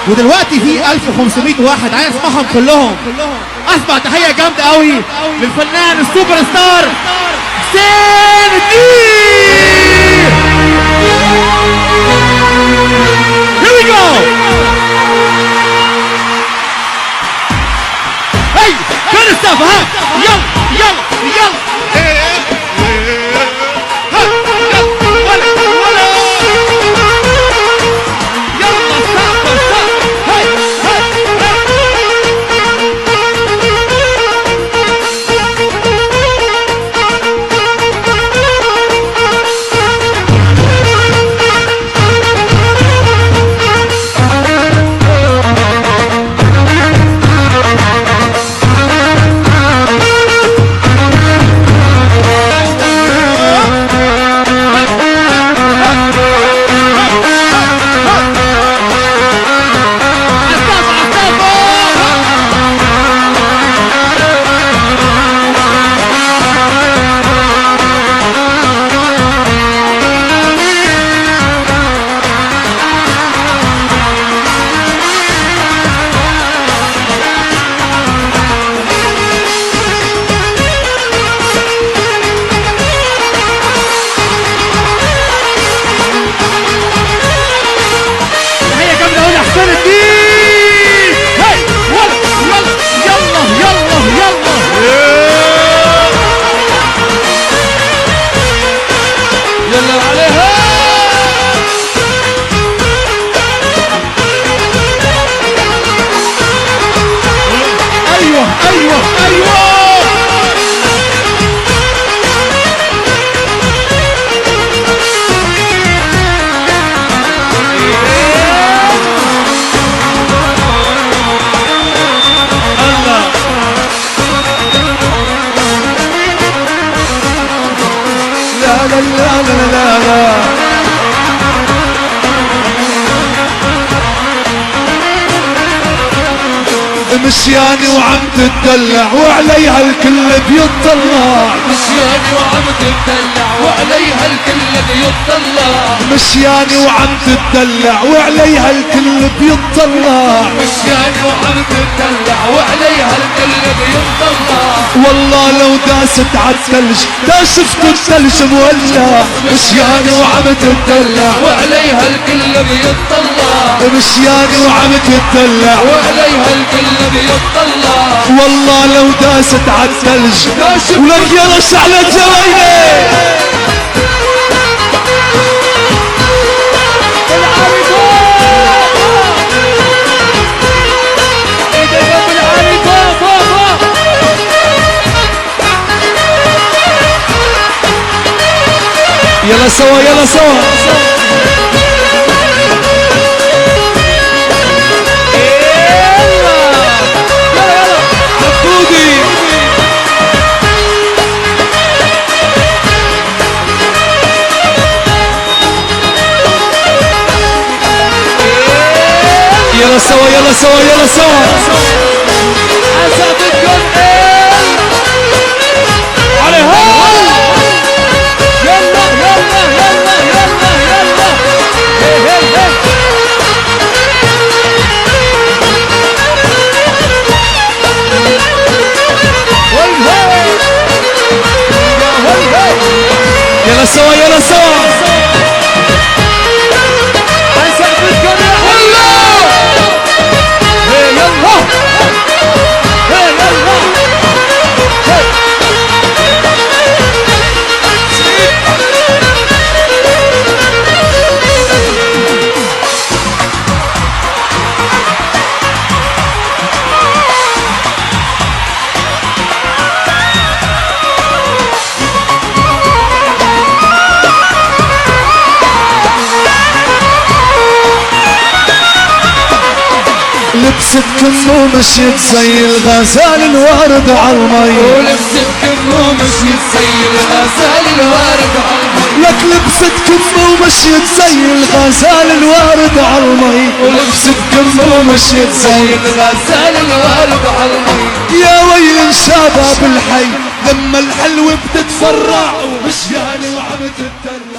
ودلوقتي في 1500 واحد عايز اسمعهم كلهم. اسمع تحية جامدة قوي للفنان السوبر ستار حسين الدين. Here we go. Hey, good stuff, huh? يلا مشياني وعم تدلع وعليها الكل بيطلع. مشياني وعم تدلع وعليها الكل بيطلع. مشياني وعم تدلع وعليها الكل بيطلع. مشياني وعم تدلع وعليها الكل بيطلع. والله لو داست عالثلج دا شفتوا الثلج مولع. مشياني وعم تدلع وعليها الكل بيطلع. مشياني وعم تدلع وعليها الكل بيطلع. والله لو داست عالثلج ولك يا رش على الجرايد. يلا سوا يلا سوا. يلا سوا يلا سوا يلا سوا. عزفتكم عليها. يلا يلا يلا يلا يلا. هي هي هي. يلا سوا يلا سوا. لبست كم ومشيت زي الغزال الوارد عالمي. ولبست كم ومشيت زي الغزال الوارد عالمي. لك لبست كم ومشيت زي الغزال الوارد عالمي. ولبست كم ومشيت زي الغزال الوارد عالمي. يا ويل شباب الحي لما الحلوة بتتفرع ومشياني وعم تتدلع.